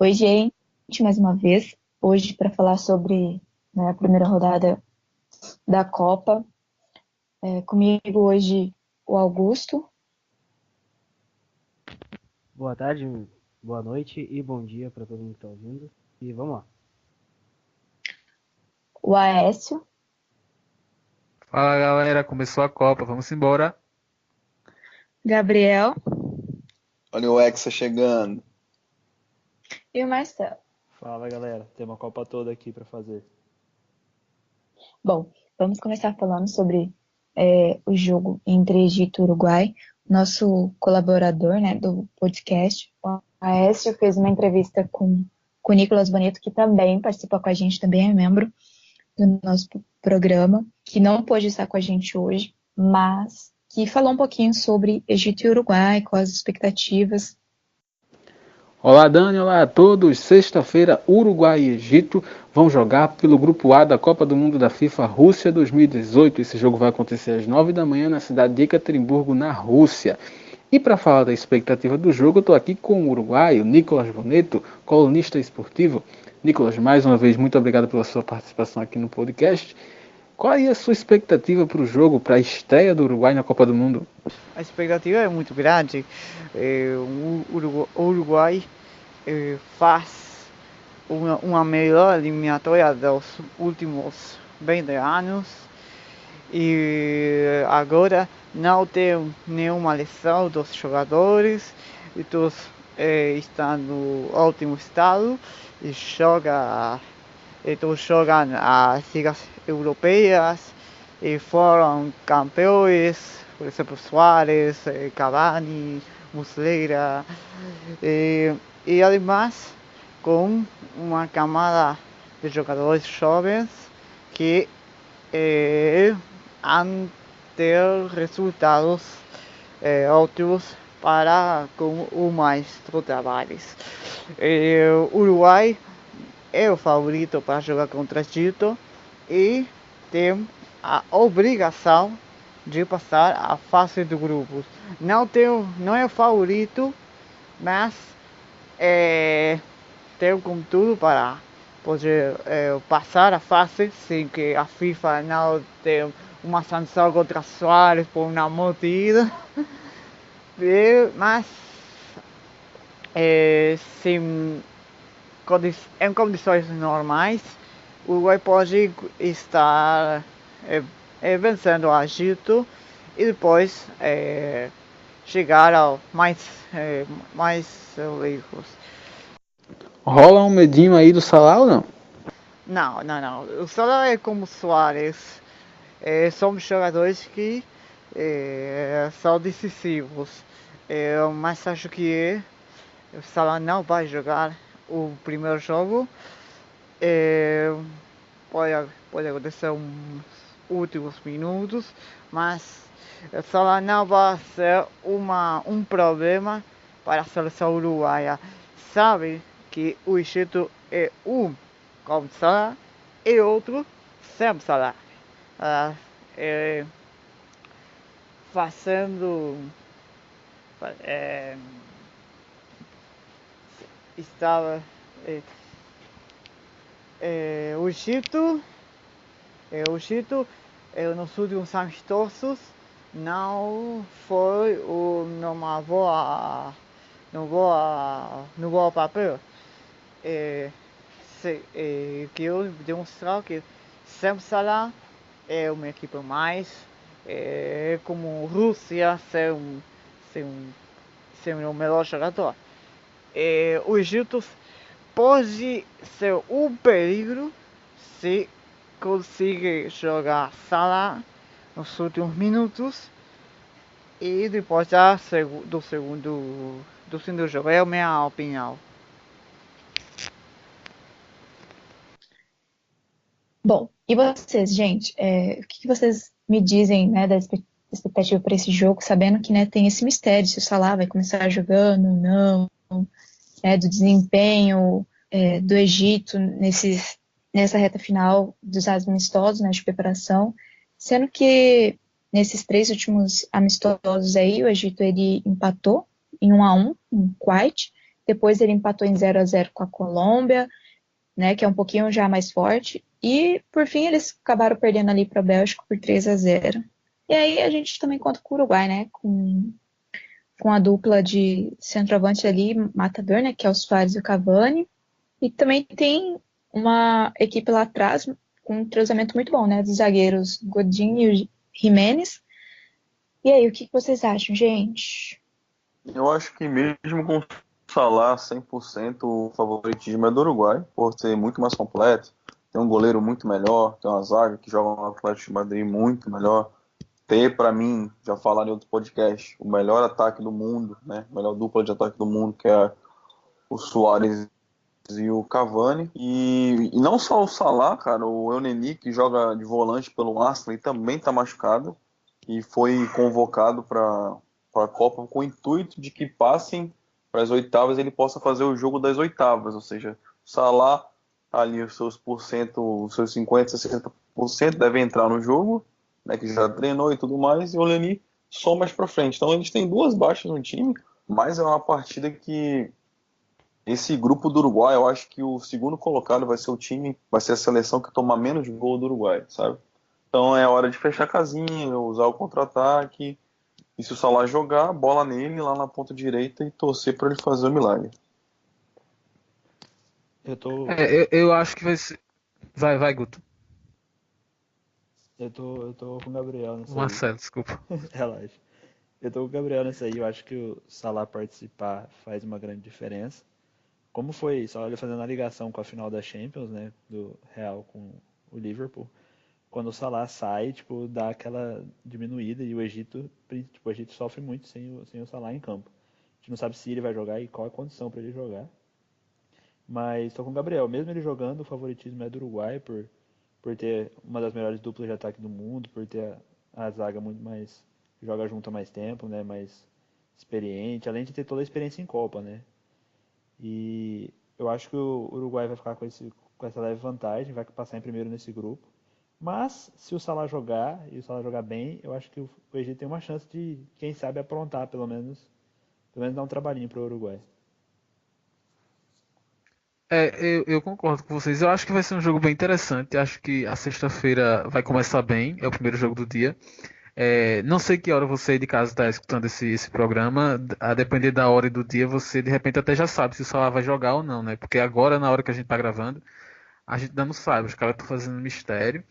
Oi, gente, mais uma vez. Hoje para falar sobre, né, a primeira rodada da Copa. Comigo hoje o Augusto, Boa tarde, boa noite e bom dia para todo mundo que está ouvindo. E vamos lá. o Aécio, Fala galera, começou a Copa, vamos embora. Gabriel Olha o Hexa chegando. e o Marcelo. Fala galera, tem uma Copa toda aqui para fazer. Bom, vamos começar falando sobre o jogo entre Egito e Uruguai. Nosso colaborador, né, do podcast, o Aécio, fez uma entrevista com o Nicolas Bonito, que também participa com a gente, também é membro do nosso programa, que não pôde estar com a gente hoje, mas que falou um pouquinho sobre Egito e Uruguai, quais as expectativas. Olá Dani, olá a todos. Sexta-feira, Uruguai e Egito vão jogar pelo Grupo A da Copa do Mundo da FIFA Rússia 2018. Esse jogo vai acontecer às 9 da manhã na cidade de Ekaterimburgo, na Rússia. E para falar da expectativa do jogo, eu estou aqui com o uruguaio Nicolas Boneto, colunista esportivo. Nicolas, mais uma vez, muito obrigado pela sua participação aqui no podcast. Qual é a sua expectativa para o jogo, para a estreia do Uruguai na Copa do Mundo? A expectativa é muito grande. O Uruguai faz uma melhor eliminatória dos últimos 20 anos e agora não tem nenhuma lesão dos jogadores e todos estão no ótimo estado e todos jogam as ligas europeias e foram campeões, por exemplo, Suárez, Cavani, Muslera, e además com uma camada de jogadores jovens que han ter resultados ótimos para com o maestro Tavares. O Uruguai é o favorito para jogar contra o Egito e tem a obrigação de passar a fase de grupos. Não é o favorito, mas tem com tudo para poder passar a fase sem que a FIFA não tenha uma sanção contra Suárez por uma mordida. Mas sem em condições normais, o Uruguai pode estar vencendo o Egito e depois chegar ao mais lejos. Rola um medinho aí do Salah ou não? Não. O Salah é como Suárez. São jogadores que são decisivos. Mas acho que o Salah não vai jogar o primeiro jogo. Pode acontecer uns últimos minutos, mas o Salah não vai ser um problema para a seleção uruguaia. Sabe que o Egito é um com Salah e outro sem Salah. Fazendo estava o Egito nos últimos amistosos não foi numa boa no bom papel. Que eu demonstrar que sem Salah é uma equipe mais como Rússia sem o melhor jogador. O Egito pode ser um perigo se conseguir jogar Salah nos últimos minutos e depois do segundo jogo. É a minha opinião. Bom, e vocês, gente, o que vocês me dizem, né, da expectativa para esse jogo, sabendo que, né, tem esse mistério, se o Salah vai começar jogando ou não, né, do desempenho do Egito nessa reta final dos amistosos, né, de preparação, sendo que nesses 3 últimos amistosos aí, o Egito ele empatou em 1-1 em Kuwait, depois ele empatou em 0-0 com a Colômbia, né, que é um pouquinho já mais forte, e por fim eles acabaram perdendo ali para a Bélgica por 3-0. E aí a gente também conta com o Uruguai, né, com a dupla de centroavante ali, matador, né, que é o Suárez e o Cavani, e também tem uma equipe lá atrás com um entrosamento muito bom, né, dos zagueiros Godin e o Jimenez. E aí, o que vocês acham, gente? Eu acho que mesmo com o Salah 100%, o favoritismo é do Uruguai, por ser muito mais completo. Tem um goleiro muito melhor, tem uma zaga que joga no Atlético de Madrid muito melhor. Ter, para mim, já falaram em outro podcast, o melhor ataque do mundo, né? A melhor dupla de ataque do mundo, que é o Suárez e o Cavani. E não só o Salah, cara, o Elneny, que joga de volante pelo Arsenal, ele também tá machucado e foi convocado para a Copa com o intuito de que passem para as oitavas e ele possa fazer o jogo das oitavas, ou seja, o Salah ali os seus os seus 50, 60% devem entrar no jogo, né, que já treinou e tudo mais, e o Elneny só mais para frente. Então eles têm duas baixas no time, mas é uma partida que esse grupo do Uruguai, eu acho que o segundo colocado vai ser o time, vai ser a seleção que toma menos gol do Uruguai, sabe? Então é hora de fechar a casinha, usar o contra-ataque, e se o Salah jogar, bola nele lá na ponta direita e torcer para ele fazer o milagre. Eu tô, Eu acho que vai ser. Vai, Guto. eu tô com o Gabriel O nisso aí. Marcelo, desculpa. Relaxa. Eu tô com o Gabriel nisso aí. Eu acho que o Salah participar faz uma grande diferença. Como foi, só olha fazendo a ligação com a final da Champions, né, do Real com o Liverpool. Quando o Salah sai, tipo, dá aquela diminuída e o Egito, tipo, o Egito sofre muito sem o Salah em campo. A gente não sabe se ele vai jogar e qual é a condição para ele jogar. Mas tô com o Gabriel, mesmo ele jogando, o favoritismo é do Uruguai por ter uma das melhores duplas de ataque do mundo, por ter a zaga muito mais joga junto há mais tempo, né, mais experiente, além de ter toda a experiência em Copa, né? E eu acho que o Uruguai vai ficar com essa leve vantagem, vai passar em primeiro nesse grupo. Mas se o Salah jogar e o Salah jogar bem, eu acho que o Egito tem uma chance de, quem sabe, aprontar pelo menos dar um trabalhinho para o Uruguai. Eu concordo com vocês. Eu acho que vai ser um jogo bem interessante. Acho que a sexta-feira vai começar bem. É o primeiro jogo do dia. Não sei que hora você aí de casa está escutando esse programa. A depender da hora e do dia, você de repente até já sabe se o Salah vai jogar ou não, né? Porque agora, na hora que a gente está gravando, a gente ainda não sabe. Os caras estão fazendo mistério.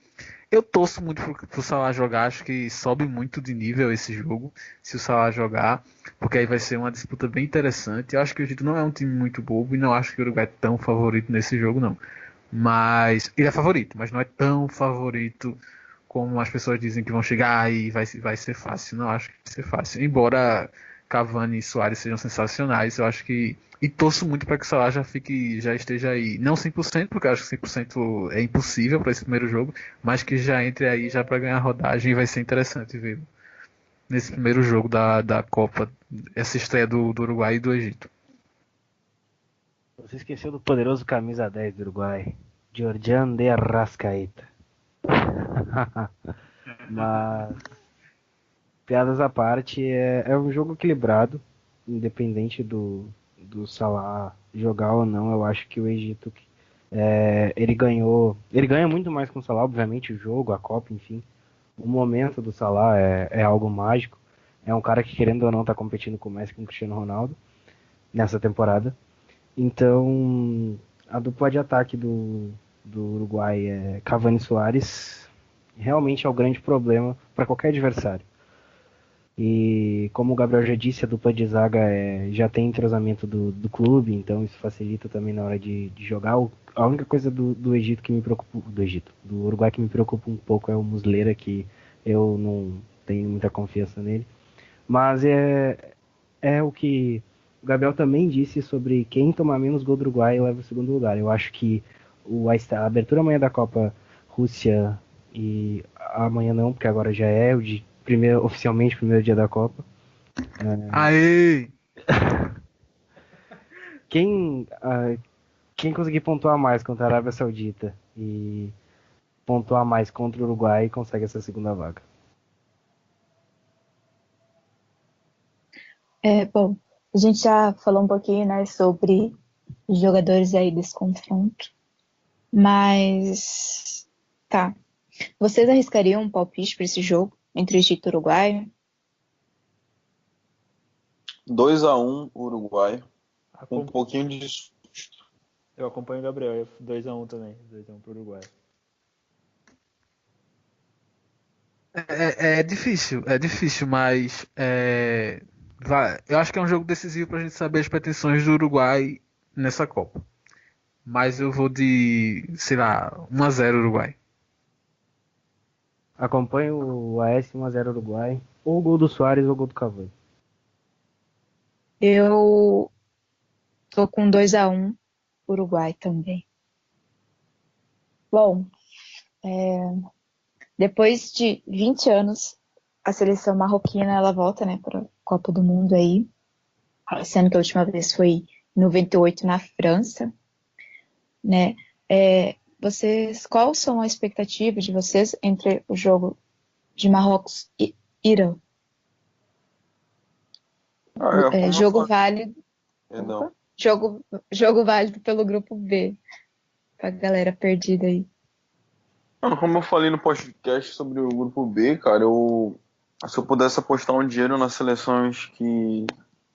Eu torço muito pro Salah jogar, acho que sobe muito de nível esse jogo, se o Salah jogar, porque aí vai ser uma disputa bem interessante. Eu acho que o Egito não é um time muito bobo e não acho que o Uruguai é tão favorito nesse jogo, não. Mas ele é favorito, mas não é tão favorito como as pessoas dizem que vão chegar e vai ser fácil. Não acho que vai ser fácil. Embora Cavani e Suárez sejam sensacionais, eu acho que e torço muito para que o Salah já esteja aí, não 100%, porque eu acho que 100% é impossível para esse primeiro jogo, mas que já entre aí já para ganhar rodagem, e vai ser interessante ver nesse primeiro jogo da Copa, essa estreia do Uruguai e do Egito. Você esqueceu do poderoso camisa 10 do Uruguai, Georgian de Arrascaeta. Mas, piadas à parte, é um jogo equilibrado, independente do Salah jogar ou não. Eu acho que o Egito ele ganha muito mais com o Salah, obviamente, o jogo, a Copa, enfim. O momento do Salah é algo mágico. É um cara que, querendo ou não, está competindo com o Messi e com o Cristiano Ronaldo nessa temporada. Então, a dupla de ataque do Uruguai é Cavani e Suárez. Realmente é o grande problema para qualquer adversário. E como o Gabriel já disse, a dupla de zaga já tem entrosamento do clube, então isso facilita também na hora de jogar. A única coisa do Egito que me preocupa, do Uruguai que me preocupa um pouco é o Muslera, que eu não tenho muita confiança nele. Mas é o que o Gabriel também disse sobre quem tomar menos gol do Uruguai leva o segundo lugar. Eu acho que a abertura amanhã da Copa Rússia, e amanhã não, porque agora já é o de oficialmente primeiro dia da Copa. Aê! Quem conseguir pontuar mais contra a Arábia Saudita e pontuar mais contra o Uruguai consegue essa segunda vaga. Bom, A gente já falou um pouquinho, né, sobre os jogadores aí desse confronto, mas tá. Vocês arriscariam um palpite para esse jogo entre Egito e Uruguai? 2-1 Uruguai. Um Acom- pouquinho de. Eu acompanho o Gabriel, 2x1 também, 2x1 pro Uruguai. É difícil, mas eu acho que é um jogo decisivo pra gente saber as pretensões do Uruguai nessa Copa. Mas eu vou de, sei lá, 1-0 Uruguai. Acompanho o AS 1-0 Uruguai. Ou o gol do Soares ou o gol do Cavani. Eu tô com 2-1 Uruguai também. Bom, depois de 20 anos, a seleção marroquina ela volta, né, para a Copa do Mundo aí, sendo que a última vez foi em 98 na França, né? Vocês, qual são as expectativas de vocês entre o jogo de Marrocos e Irã? Como eu Jogo falei, válido, perdão. jogo válido pelo grupo B, pra galera perdida aí. Mano, como eu falei no podcast sobre o grupo B, cara, se eu pudesse apostar um dinheiro nas seleções que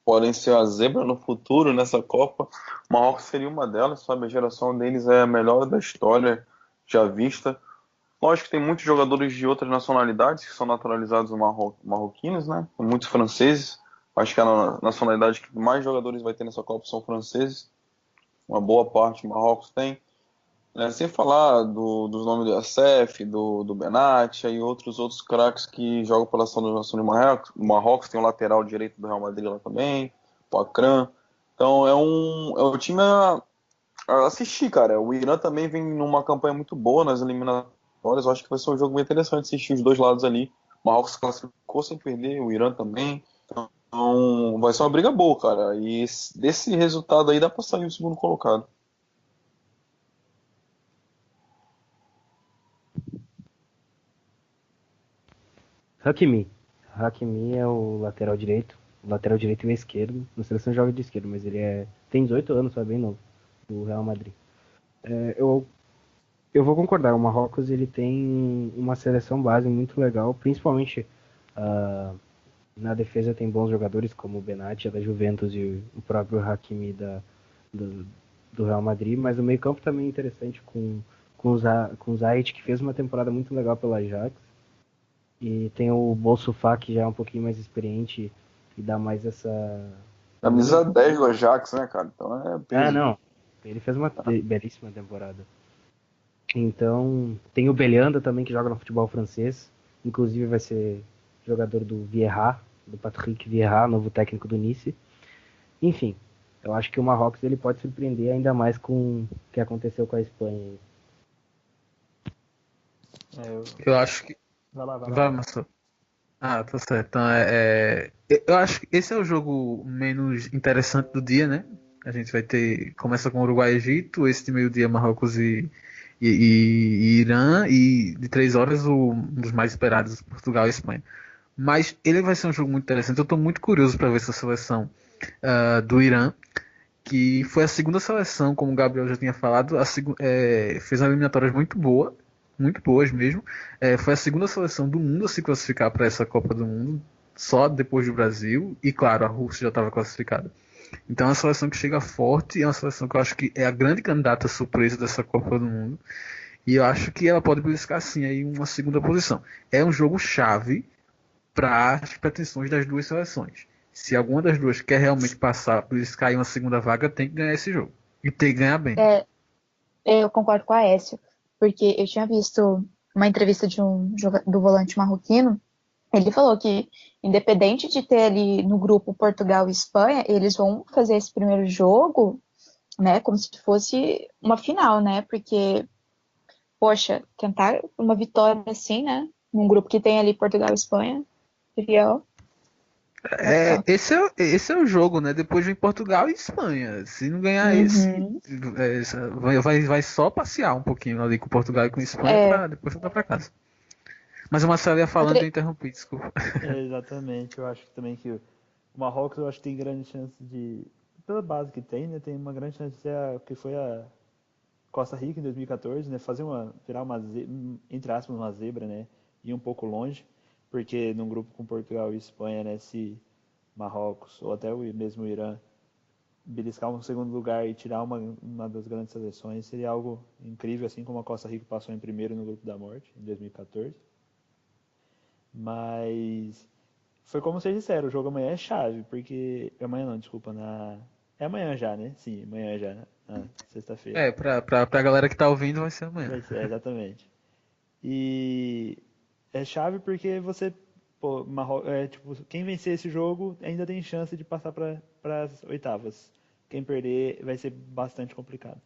podem ser a zebra no futuro nessa Copa, o Marrocos seria uma delas, sabe? A geração deles é a melhor da história já vista. Lógico que tem muitos jogadores de outras nacionalidades que são naturalizados marroquinos, né? Tem muitos franceses. Acho que a nacionalidade que mais jogadores vai ter nessa Copa são franceses. Uma boa parte do Marrocos tem. Sem falar dos nomes do Youssef, do Benatia e outros craques que jogam pela seleção de Marrocos. O Marrocos tem o lateral direito do Real Madrid lá também, o Akram. Então é um time a assistir, cara. O Irã também vem numa campanha muito boa nas eliminatórias. Eu acho que vai ser um jogo bem interessante assistir os dois lados ali. O Marrocos classificou sem perder, o Irã também. Então vai ser uma briga boa, cara. E desse resultado aí dá pra sair o segundo colocado. Hakimi. Hakimi é o lateral direito. O lateral direito e o esquerdo. Na seleção joga de esquerdo, mas ele tem 18 anos, só é bem novo. Do Real Madrid. Eu vou concordar, o Marrocos ele tem uma seleção base muito legal, principalmente na defesa tem bons jogadores como o Benatia da Juventus e o próprio Hakimi do Real Madrid, mas o meio campo também é interessante com o Zayt, que fez uma temporada muito legal pela Ajax, e tem o Bolsufá, que já é um pouquinho mais experiente e dá mais essa... Camisa 10 do Ajax, né, cara? Então é peso. Não, ele fez uma belíssima temporada. Então, tem o Belhanda também, que joga no futebol francês. Inclusive vai ser jogador do Vieira, do Patrick Vieira, novo técnico do Nice. Enfim, eu acho que o Marrocos ele pode surpreender ainda mais com o que aconteceu com a Espanha. Eu acho que... Vai lá. Vai, Marcelo. Tá certo. Então, eu acho que esse é o jogo menos interessante do dia, né? A gente vai ter... Começa com Uruguai e Egito, esse de meio-dia Marrocos e Irã, e de 3 horas um dos mais esperados, Portugal e Espanha. Mas ele vai ser um jogo muito interessante. Eu estou muito curioso para ver essa seleção do Irã, que foi a segunda seleção, como o Gabriel já tinha falado, fez eliminatórias muito boas mesmo. Foi a segunda seleção do mundo a se classificar para essa Copa do Mundo, só depois do Brasil, e claro, a Rússia já estava classificada. Então é uma seleção que chega forte, é uma seleção que eu acho que é a grande candidata surpresa dessa Copa do Mundo, e eu acho que ela pode buscar sim aí uma segunda posição. É um jogo chave para as pretensões das duas seleções. Se alguma das duas quer realmente passar por isso cair uma segunda vaga, tem que ganhar esse jogo. E tem que ganhar bem. Eu concordo com a Aécio, porque eu tinha visto uma entrevista do volante marroquino. Ele falou que, independente de ter ali no grupo Portugal e Espanha, eles vão fazer esse primeiro jogo, né, como se fosse uma final, né, porque, poxa, tentar uma vitória assim, né, num grupo que tem ali Portugal e Espanha, seria... Esse é o jogo, né? Depois vem Portugal e Espanha. Se não ganhar esse, vai só passear um pouquinho ali com Portugal e com Espanha pra depois voltar pra casa. Mas o Marcelo ia falando e eu interrompi, desculpa. Exatamente, eu acho também que O Marrocos eu acho que tem grande chance de, pela base que tem, né, tem uma grande chance de ser que foi a Costa Rica em 2014, né, virar uma, entre aspas, uma zebra, né, ir um pouco longe, porque num grupo com Portugal e Espanha, né, se Marrocos ou até o mesmo Irã beliscar um segundo lugar e tirar uma das grandes seleções seria algo incrível, assim como a Costa Rica passou em primeiro no grupo da morte em 2014. Mas foi como vocês disseram, o jogo amanhã é chave, porque amanhã não, desculpa, é amanhã já, né? Sim, amanhã já, na sexta-feira. Pra galera que tá ouvindo vai ser amanhã. Vai ser, exatamente. E é chave porque você, pô, tipo, quem vencer esse jogo ainda tem chance de passar para as oitavas. Quem perder vai ser bastante complicado.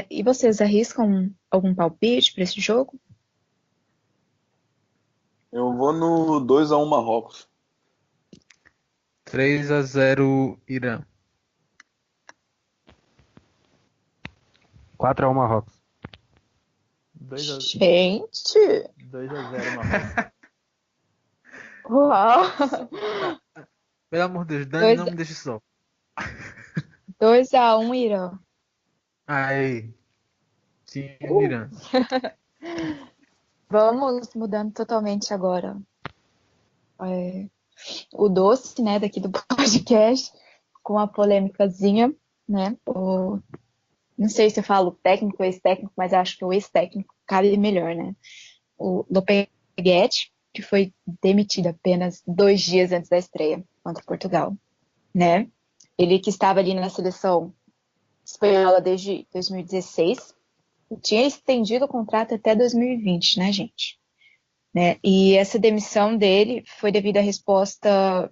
E vocês arriscam algum palpite para esse jogo? Eu vou no 2-1 Marrocos. 3-0 Irã. 4-1 Marrocos. Gente! 2-0 Marrocos. Uau! Pelo amor de Deus, Dani, Dois- não me deixe só. 2-1 Irã. Aí, time Irã. Vamos mudando totalmente agora. O doce, né, daqui do podcast, com a polêmicazinha, né? Não sei se eu falo técnico ou ex-técnico, mas acho que o ex-técnico cabe melhor, né? O Lopetegui, que foi demitido apenas 2 dias antes da estreia contra Portugal, né? Ele que estava ali na seleção espanhola desde 2016, e tinha estendido o contrato até 2020, né, gente? Né? E essa demissão dele foi devido à resposta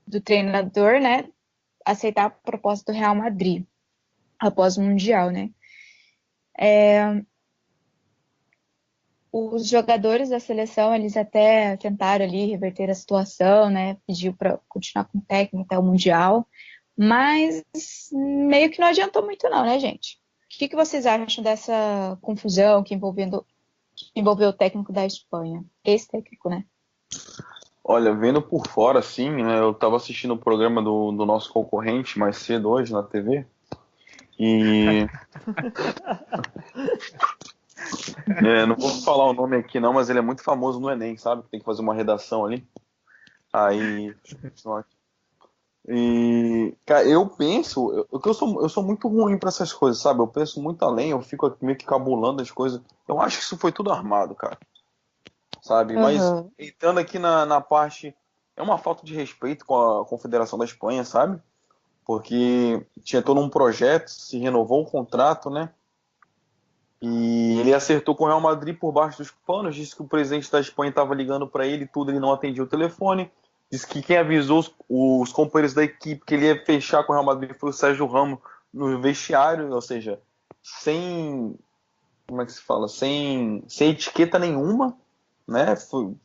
do treinador, né, aceitar a proposta do Real Madrid após o Mundial, né? Os jogadores da seleção, eles até tentaram ali reverter a situação, né? Pediu para continuar com o técnico até o Mundial, mas meio que não adiantou muito não, né, gente? O que vocês acham dessa confusão que envolveu o técnico da Espanha? Ex-técnico, né? Olha, vendo por fora, assim, né, eu tava assistindo o programa do nosso concorrente mais cedo hoje na TV. E não vou falar o nome aqui não, mas ele é muito famoso no Enem, sabe? Tem que fazer uma redação ali. Aí. E, cara, eu penso, eu sou muito ruim pra essas coisas, sabe? Eu penso muito além, eu fico aqui meio que cabulando as coisas. Eu acho que isso foi tudo armado, cara. Sabe? Mas Uhum. entrando aqui na parte. É uma falta de respeito com a Confederação da Espanha, sabe? Porque tinha todo um projeto, se renovou o contrato, né? E ele acertou com o Real Madrid por baixo dos panos, disse que o presidente da Espanha estava ligando para ele e tudo, ele não atendia o telefone. Disse que quem avisou os companheiros da equipe que ele ia fechar com o Real Madrid foi o Sérgio Ramos no vestiário, ou seja, sem, como é que se fala, sem etiqueta nenhuma, né?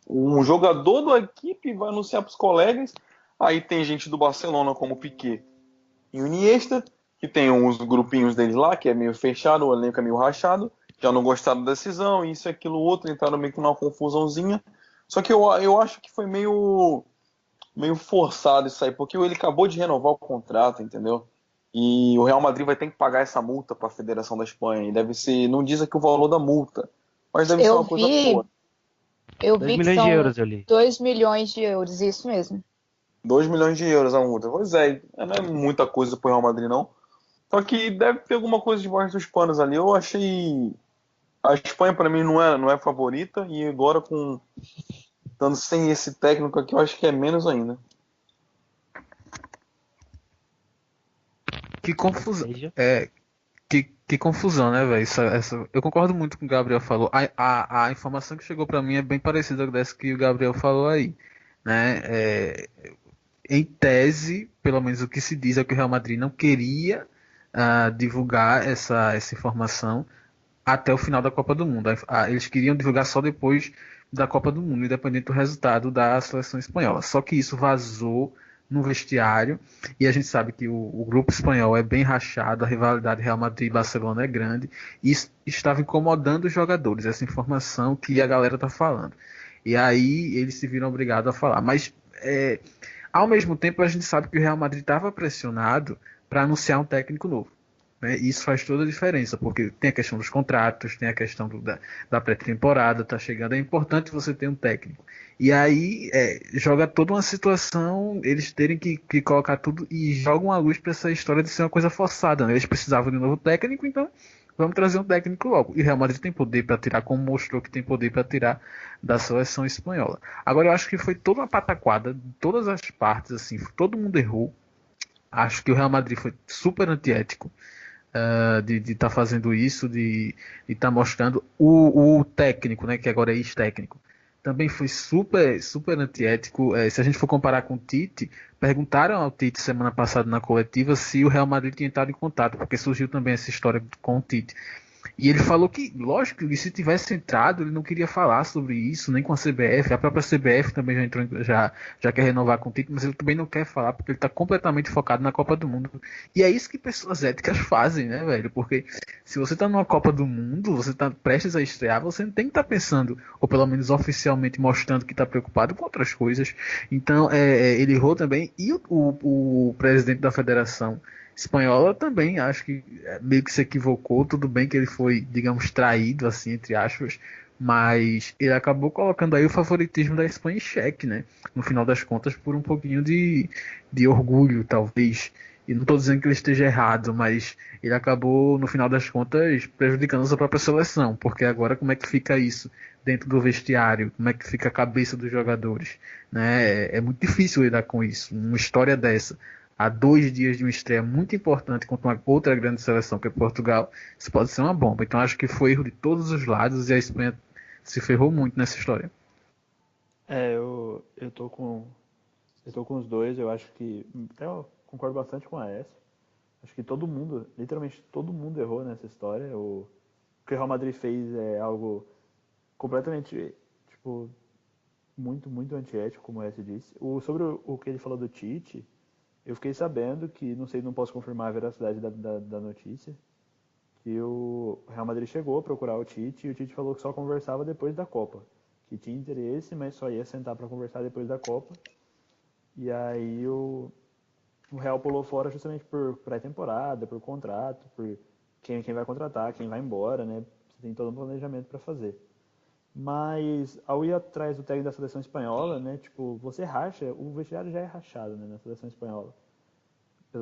Um jogador da equipe vai anunciar para os colegas, aí tem gente do Barcelona como Piqué e o Iniesta, que tem uns grupinhos deles lá, que é meio fechado, o elenco é meio rachado, já não gostaram da decisão, isso, aquilo, outro, entraram meio que numa confusãozinha. Só que eu acho que foi meio forçado isso aí, porque ele acabou de renovar o contrato, entendeu? E o Real Madrid vai ter que pagar essa multa para a Federação da Espanha, e deve ser, não diz aqui o valor da multa, mas deve ser Eu uma coisa boa. eu 2 vi que milhões de são euros eu li. 2 milhões de euros, isso mesmo. 2 milhões de euros a multa. Pois é, não é muita coisa pro Real Madrid, não. Só que deve ter alguma coisa debaixo dos panos ali. Eu achei. A Espanha, para mim, não é favorita. E agora, estando sem esse técnico aqui, eu acho que é menos ainda. Que confusão. Veja. Que confusão, né, velho? Eu concordo muito com o que o Gabriel falou. A informação que chegou pra mim é bem parecida com essa que o Gabriel falou aí, né? Em tese, pelo menos o que se diz é que o Real Madrid não queria divulgar essa informação até o final da Copa do Mundo. Eles queriam divulgar só depois da Copa do Mundo, independente do resultado da seleção espanhola. Só que isso vazou no vestiário, e a gente sabe que o grupo espanhol é bem rachado, a rivalidade Real Madrid e Barcelona é grande, e isso estava incomodando os jogadores, essa informação que a galera tá falando. E aí eles se viram obrigados a falar. Mas ao mesmo tempo a gente sabe que o Real Madrid estava pressionado para anunciar um técnico novo. Né? E isso faz toda a diferença, porque tem a questão dos contratos, tem a questão da pré-temporada, tá chegando, é importante você ter um técnico. E aí joga toda uma situação, eles terem que colocar tudo e jogam a luz para essa história de ser uma coisa forçada. Né? Eles precisavam de um novo técnico, então vamos trazer um técnico logo. E o Real Madrid tem poder para tirar, como mostrou que tem poder para tirar da seleção espanhola. Agora eu acho que foi toda uma pataquada, de todas as partes, assim, todo mundo errou. Acho que o Real Madrid foi super antiético. De estar fazendo isso, de estar mostrando o técnico, né, que agora é ex-técnico, também foi super, super antiético. Se a gente for comparar com o Tite, perguntaram ao Tite semana passada na coletiva se o Real Madrid tinha entrado em contato, porque surgiu também essa história com o Tite. E ele falou que, lógico, que se tivesse entrado, ele não queria falar sobre isso, nem com a CBF. A própria CBF também já entrou, já quer renovar com o título, mas ele também não quer falar, porque ele está completamente focado na Copa do Mundo. E é isso que pessoas éticas fazem, né, velho? Porque se você está numa Copa do Mundo, você está prestes a estrear, você não tem que estar pensando, ou pelo menos oficialmente mostrando que está preocupado com outras coisas. Então, ele errou também. E o presidente da federação espanhola também, acho que meio que se equivocou. Tudo bem que ele foi, digamos, traído, assim, entre aspas, mas ele acabou colocando aí o favoritismo da Espanha em xeque, né? No final das contas, por um pouquinho de orgulho, talvez. E não estou dizendo que ele esteja errado, mas ele acabou, no final das contas, prejudicando a sua própria seleção, porque agora como é que fica isso dentro do vestiário? Como é que fica a cabeça dos jogadores? Né? É muito difícil lidar com isso, uma história dessa. Há 2 dias de uma estreia muito importante contra uma outra grande seleção, que é Portugal, isso pode ser uma bomba. Então acho que foi erro de todos os lados e a Espanha se ferrou muito nessa história. Eu tô com os dois. Eu acho que até eu concordo bastante com a S. Acho que todo mundo, literalmente todo mundo errou nessa história. O que o Real Madrid fez é algo completamente, tipo, muito, muito antiético, como a S disse. Sobre o que ele falou do Tite, eu fiquei sabendo que, não sei, não posso confirmar a veracidade da notícia, que o Real Madrid chegou a procurar o Tite e o Tite falou que só conversava depois da Copa. Que tinha interesse, mas só ia sentar para conversar depois da Copa. E aí o Real pulou fora justamente por pré-temporada, por contrato, por quem vai contratar, quem vai embora, né? Você tem todo um planejamento para fazer. Mas ao ir atrás do técnico da seleção espanhola, né, tipo, você racha, o vestiário já é rachado, né, na seleção espanhola,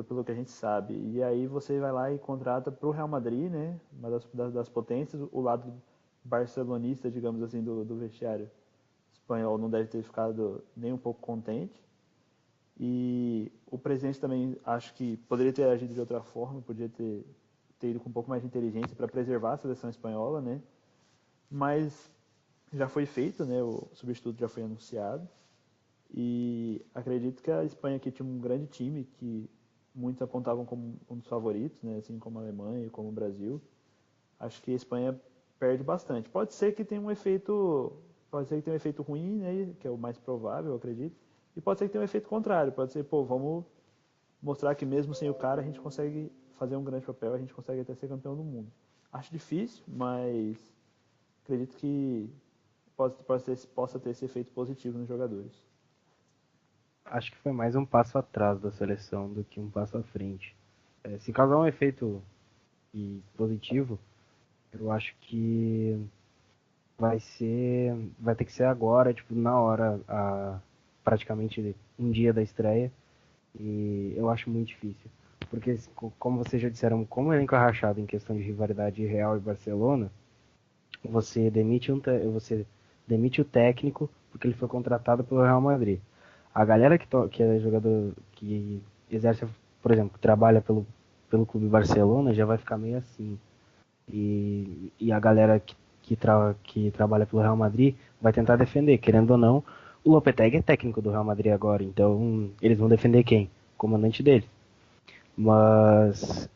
pelo que a gente sabe. E aí você vai lá e contrata pro Real Madrid, né, uma das potências, o lado barcelonista, digamos assim, do vestiário espanhol não deve ter ficado nem um pouco contente. E o presidente também acho que poderia ter agido de outra forma, podia ter ido com um pouco mais de inteligência para preservar a seleção espanhola, né, mas já foi feito, né? O substituto já foi anunciado. E acredito que a Espanha aqui tinha um grande time que muitos apontavam como um dos favoritos, né? Assim como a Alemanha e como o Brasil. Acho que a Espanha perde bastante. Pode ser que tenha um efeito ruim, né? Que é o mais provável, eu acredito. E pode ser que tenha um efeito contrário. Pode ser, vamos mostrar que mesmo sem o cara a gente consegue fazer um grande papel, a gente consegue até ser campeão do mundo. Acho difícil, mas acredito que possa ter esse efeito positivo nos jogadores. Acho que foi mais um passo atrás da seleção do que um passo à frente. Se causar um efeito positivo, eu acho que vai ter que ser agora, tipo, na hora, praticamente um dia da estreia, e eu acho muito difícil. Porque, como vocês já disseram, como o elenco é rachado em questão de rivalidade Real e Barcelona, você demite o técnico porque ele foi contratado pelo Real Madrid. A galera que é jogador, que exerce, por exemplo, que trabalha pelo clube Barcelona, já vai ficar meio assim. E a galera que trabalha pelo Real Madrid vai tentar defender, querendo ou não. O Lopetegui é técnico do Real Madrid agora, então eles vão defender quem? O comandante dele. Mas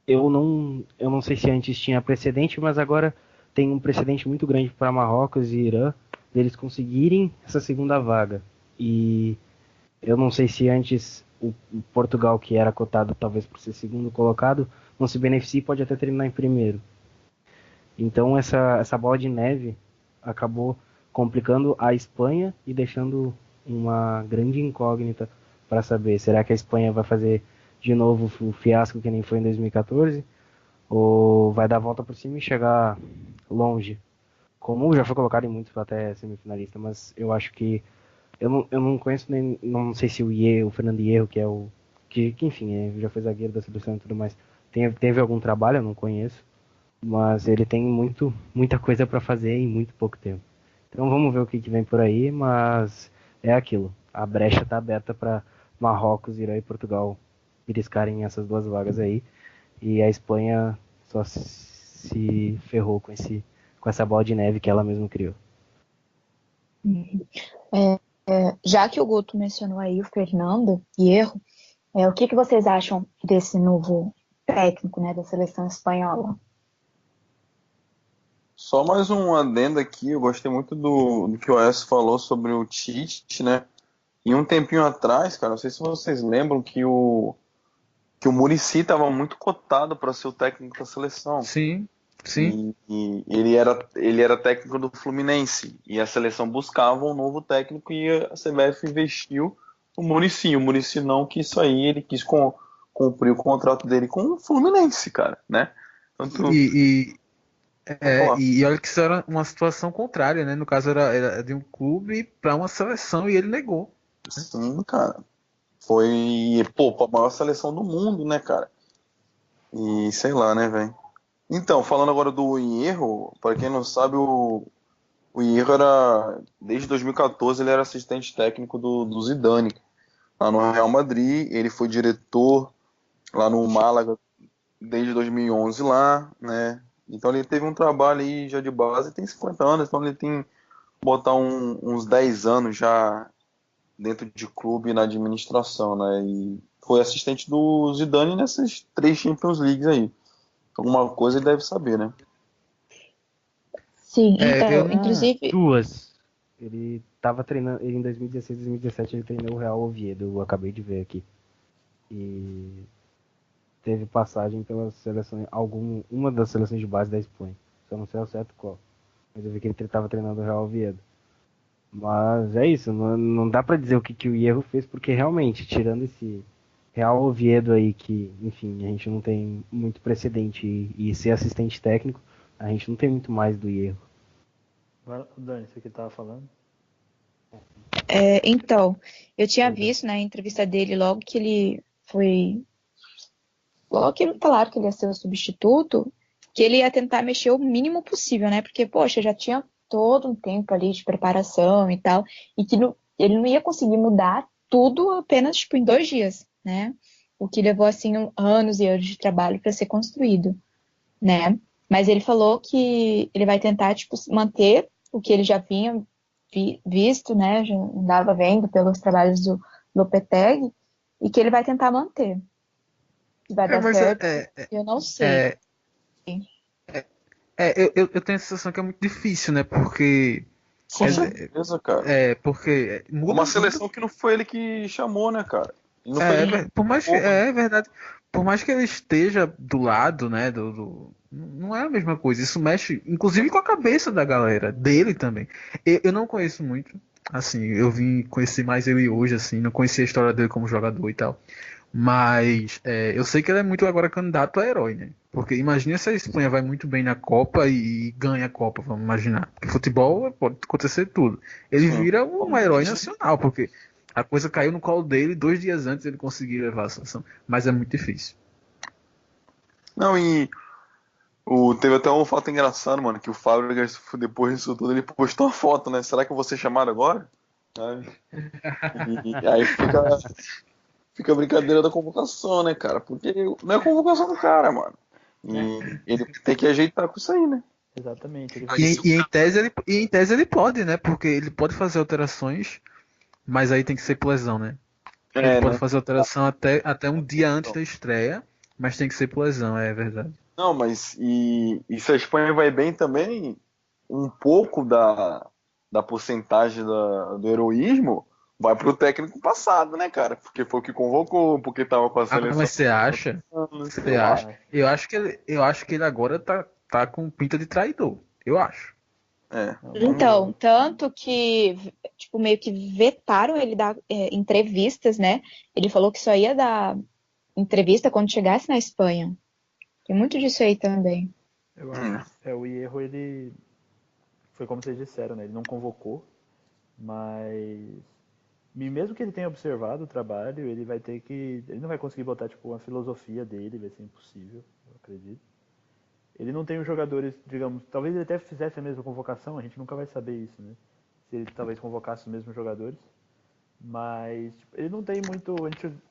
eu não sei se antes tinha precedente, mas agora tem um precedente muito grande para Marrocos e Irã deles conseguirem essa segunda vaga. E Eu não sei se antes o Portugal, que era cotado talvez por ser segundo colocado, não se beneficia e pode até terminar em primeiro. Então essa bola de neve acabou complicando a Espanha e deixando uma grande incógnita para saber, será que a Espanha vai fazer de novo o fiasco que nem foi em 2014? Ou vai dar a volta por cima e chegar longe? Como já foi colocado em muitos até semifinalista, mas eu acho que eu não conheço nem, não sei se o Fernando Hierro, que é o que enfim, já foi zagueiro da seleção e tudo mais, teve algum trabalho, eu não conheço, mas ele tem muita coisa para fazer em muito pouco tempo. Então vamos ver o que vem por aí, mas é aquilo. A brecha está aberta para Marrocos, Irã e Portugal beliscarem essas duas vagas aí. E a Espanha só se ferrou com essa bola de neve que ela mesma criou. Já que o Guto mencionou aí o Fernando Hierro, o que vocês acham desse novo técnico, né, da seleção espanhola? Só mais um adendo aqui, eu gostei muito do que o Aécio falou sobre o Tite, né? E um tempinho atrás, cara, não sei se vocês lembram que o Muricy estava muito cotado para ser o técnico da seleção. Sim, sim. E ele era técnico do Fluminense. E a seleção buscava um novo técnico e a CBF investiu o Muricy. O Muricy não quis sair, ele quis cumprir o contrato dele com o Fluminense, cara, né? Tanto... E olha que isso era uma situação contrária, né? No caso era de um clube para uma seleção e ele negou. Sim, cara. Foi, pô, a maior seleção do mundo, né, cara? E sei lá, né, velho? Então, falando agora do Hierro, para quem não sabe, o Hierro era, desde 2014, ele era assistente técnico do Zidane, lá no Real Madrid. Ele foi diretor lá no Málaga desde 2011 lá, né? Então ele teve um trabalho aí já de base, tem 50 anos, então ele tem botar uns 10 anos já dentro de clube na administração, né? E foi assistente do Zidane nessas 3 Champions Leagues aí. Alguma coisa ele deve saber, né? Sim, então, inclusive... Duas. Ele estava treinando, ele em 2016, 2017 ele treinou o Real Oviedo, eu acabei de ver aqui. E teve passagem pela seleção, uma das seleções de base da Espanha. Só não sei ao certo qual. Mas eu vi que ele estava treinando o Real Oviedo. Mas é isso, não dá pra dizer o que o Hierro fez, porque realmente, tirando esse Real Oviedo aí, que, enfim, a gente não tem muito precedente e ser assistente técnico, a gente não tem muito mais do Hierro. Dani, você que estava falando? Então, eu tinha visto na entrevista dele logo que ele foi... Logo que falaram que ele ia ser o substituto, que ele ia tentar mexer o mínimo possível, né? Porque, poxa, já tinha todo um tempo ali de preparação e tal, e que ele não ia conseguir mudar tudo apenas, tipo, em 2 dias, né? O que levou, assim, anos e anos de trabalho para ser construído, né? Mas ele falou que ele vai tentar, tipo, manter o que ele já vinha visto, né? Já andava vendo pelos trabalhos do Lopetegui, e que ele vai tentar manter. Se vai dar certo, eu não sei. Eu tenho a sensação que é muito difícil, né? Porque. Com certeza, cara. Porque muda uma seleção que não foi ele que chamou, né, cara? Por mais que, é verdade. Por mais que ele esteja do lado, né? Não é a mesma coisa. Isso mexe, inclusive, com a cabeça da galera, dele também. Eu não conheço muito. Assim, eu vim conhecer mais ele hoje, assim, não conhecia a história dele como jogador e tal. Mas eu sei que ele é muito agora candidato a herói, né? Porque imagina se a Espanha vai muito bem na Copa e ganha a Copa, vamos imaginar. Porque futebol pode acontecer tudo. Ele vira um herói nacional, porque a coisa caiu no colo dele 2 dias antes ele conseguir levar a seleção. Mas é muito difícil. Não, e teve até um fato engraçado, mano, que o Fábricas, depois disso tudo, ele postou uma foto, né? Será que eu vou ser chamado agora? E aí fica a brincadeira da convocação, né, cara? Porque não é a convocação do cara, mano. E ele tem que ajeitar com isso aí, né? Exatamente. E em tese ele pode, né? Porque ele pode fazer alterações, mas aí tem que ser por lesão, né? Ele pode fazer alteração até um dia antes da estreia, mas tem que ser por lesão, é verdade. Não, mas e se a Espanha vai bem também, um pouco da porcentagem do heroísmo, vai pro técnico passado, né, cara? Porque foi o que convocou, porque tava com a Ah, seleção. mas você acha? Você Eu acha? acho. Eu acho que ele agora tá com pinta de traidor. Eu acho. Não, Então, vamos. tanto que, tipo, meio que vetaram ele dar entrevistas, né? Ele falou que só ia dar entrevista quando chegasse na Espanha. Tem muito disso aí também. Eu acho. O Hierro, ele. Foi como vocês disseram, né? Ele não convocou, mas. E mesmo que ele tenha observado o trabalho, ele vai ter que. Ele não vai conseguir botar, tipo, uma filosofia dele, vai ser impossível, eu acredito. Ele não tem os jogadores, digamos. Talvez ele até fizesse a mesma convocação, a gente nunca vai saber isso, né? Se ele talvez convocasse os mesmos jogadores. Mas tipo, ele não tem muito.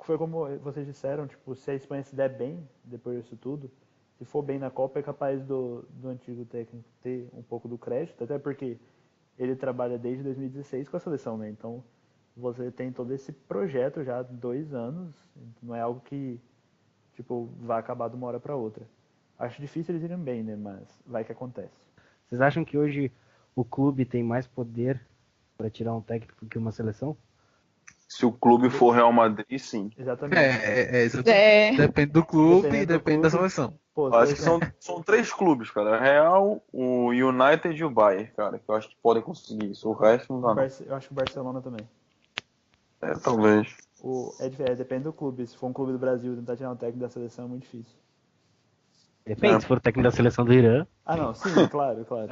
Foi como vocês disseram, tipo, se a Espanha se der bem depois disso tudo, se for bem na Copa, é capaz do antigo técnico ter um pouco do crédito, até porque ele trabalha desde 2016 com a seleção, né? Então você tem todo esse projeto já há 2 anos, não é algo que tipo vai acabar de uma hora para outra. Acho difícil eles irem bem, né? Mas vai que acontece. Vocês acham que hoje o clube tem mais poder para tirar um técnico que uma seleção? Se o clube for Real Madrid, sim. Exatamente. Exatamente. É, Depende do clube e Dependendo do depende da clube, seleção. pô, Eu acho que são 3 clubes, cara. Real, o United e o Bayern, cara. Que eu acho que podem conseguir isso. O resto não dá, não. Eu acho que o Barcelona também. Talvez. Depende do clube. Se for um clube do Brasil tentar tirar um técnico da seleção é muito difícil. Depende, se for o técnico da seleção do Irã. Ah, não, sim, claro, claro.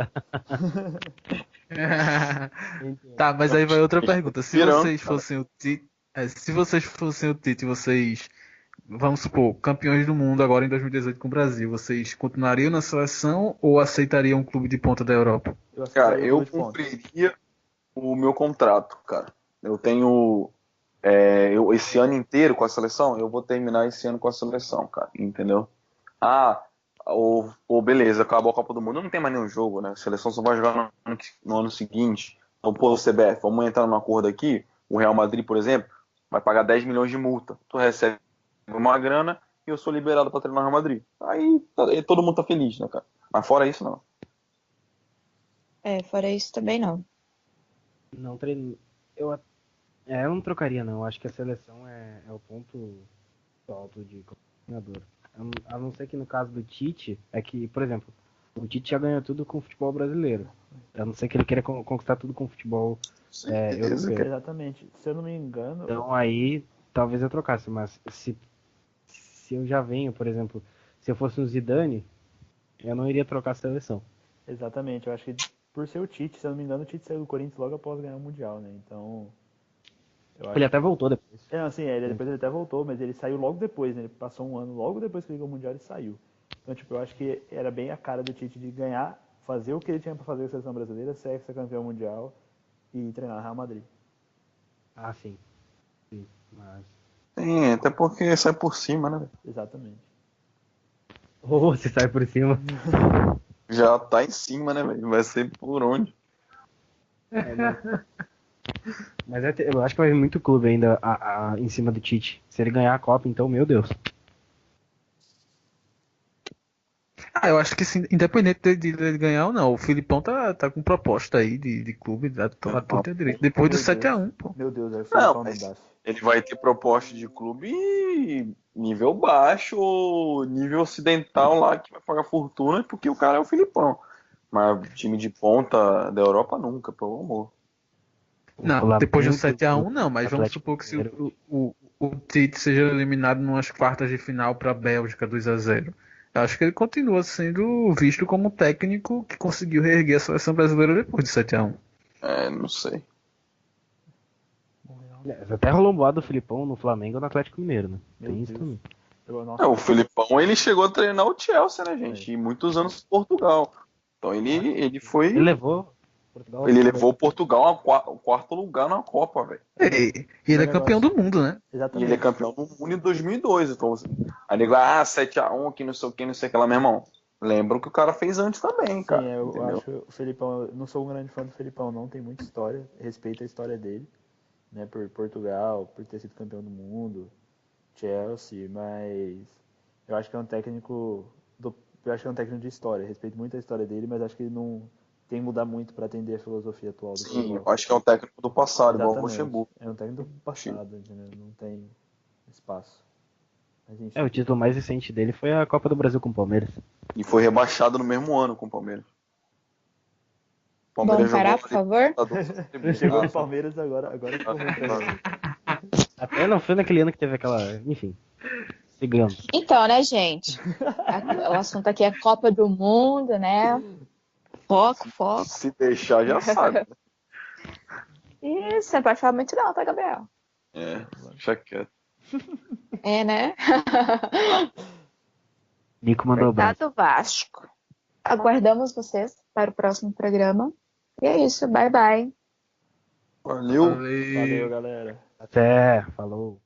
Tá, mas aí vai outra pergunta. Se Tirando, vocês cara. fossem o Tite, vocês, vamos supor, campeões do mundo agora em 2018 com o Brasil, vocês continuariam na seleção ou aceitariam um clube de ponta da Europa? Eu Cara, aceitaria o eu clube de ponta. cumpriria o meu contrato, cara. Eu tenho. Esse ano inteiro com a seleção, eu vou terminar esse ano com a seleção, cara. Entendeu? Ah, beleza, acabou a Copa do Mundo, não tem mais nenhum jogo, né? A seleção só vai jogar no ano seguinte. Então, pô, CBF, vamos entrar num acordo aqui. O Real Madrid, por exemplo, vai pagar 10 milhões de multa. Tu recebe uma grana e eu sou liberado para treinar o Real Madrid. Aí todo mundo tá feliz, né, cara? Mas fora isso, não. fora isso também não. Não treino. Eu não trocaria, não. Eu acho que a seleção é o ponto alto de treinador. A não ser que no caso do Tite, é que, por exemplo, o Tite já ganhou tudo com o futebol brasileiro. A não ser que ele queira conquistar tudo com o futebol Certeza, europeu. Exatamente. Se eu não me engano, Então aí talvez eu trocasse, mas se eu já venho, por exemplo, se eu fosse um Zidane, eu não iria trocar a seleção. exatamente, eu acho que por ser o Tite, se eu não me engano, o Tite saiu do Corinthians logo após ganhar o Mundial, né? Então, eu Ele acho até que. voltou depois. Assim, depois ele até voltou, mas ele saiu logo depois, né? Ele passou um ano, logo depois que ele ganhou o Mundial, ele saiu. Então, tipo, eu acho que era bem a cara do Tite de ganhar, fazer o que ele tinha pra fazer com a seleção brasileira, ser campeão mundial e treinar o Real Madrid. Ah, sim. Sim, mas... Sim, até porque sai por cima, né? Exatamente. Ou você sai por cima. Já tá em cima, né, velho? Vai ser por onde? Mas eu acho que vai vir muito clube ainda em cima do Tite. Se ele ganhar a Copa, então, meu Deus. Eu acho que sim, independente de ganhar ou não, o Filipão tá com proposta aí de clube, tá tudo tem direito. Depois do Meu Deus. 7-1, pô. Meu Deus, aí o Não, Filipão não mas dá. ele vai ter proposta de clube nível baixo ou nível ocidental lá que vai pagar fortuna porque o cara é o Filipão. Mas time de ponta da Europa nunca, pelo amor. O Não, depois do Flamengo, 7-1 não, mas vamos Atlético supor que se Mineiro. o Tite seja eliminado numas quartas de final para a Bélgica 2-0. Eu acho que ele continua sendo visto como um técnico que conseguiu reerguer a seleção brasileira depois do 7-1. Não sei. Até rolou um boato do Filipão no Flamengo ou no Atlético Mineiro, né? Meu Tem isso Deus. também. O Filipão, ele chegou a treinar o Chelsea, né, gente? E muitos anos em Portugal. Então ele foi. Ele levou Portugal. Ele levou Portugal ao quarto lugar na Copa, velho. E ele é campeão do mundo, né? E ele é Exatamente. campeão do mundo em 2002. Então, aí nego, 7-1 que não sei o que, não sei o que lá, meu irmão. Lembro que o cara fez antes também, cara. Sim, eu entendeu? acho o Felipão, eu não sou um grande fã do Felipão, não, tem muita história, respeito a história dele, né, por Portugal, por ter sido campeão do mundo, Chelsea, mas eu acho que é um técnico eu acho que é um técnico de história, respeito muito a história dele, mas acho que ele não tem que mudar muito para atender a filosofia atual do Sim, futebol. eu acho que é um técnico do passado, igual o Exatamente. Luxemburgo. É um técnico do passado, entendeu? Não tem espaço. Mas, enfim. O título mais recente dele foi a Copa do Brasil com o Palmeiras. E foi rebaixado no mesmo ano com o Palmeiras. O Vamos parar, jogou por favor? Ele chegou no Palmeiras agora ficou ruim pra ele. Até não foi naquele ano que teve aquela. Enfim. Sigamos. Então, né, gente? O assunto aqui é Copa do Mundo, né? Foco. Se deixar, já sabe. Isso, não pode falar muito não, tá, Gabriel? É, deixa quieto. É, né? Nico mandou bem. Coitado Vasco. Aguardamos vocês para o próximo programa. E é isso, bye bye. Valeu. Valeu, galera. Até. Falou.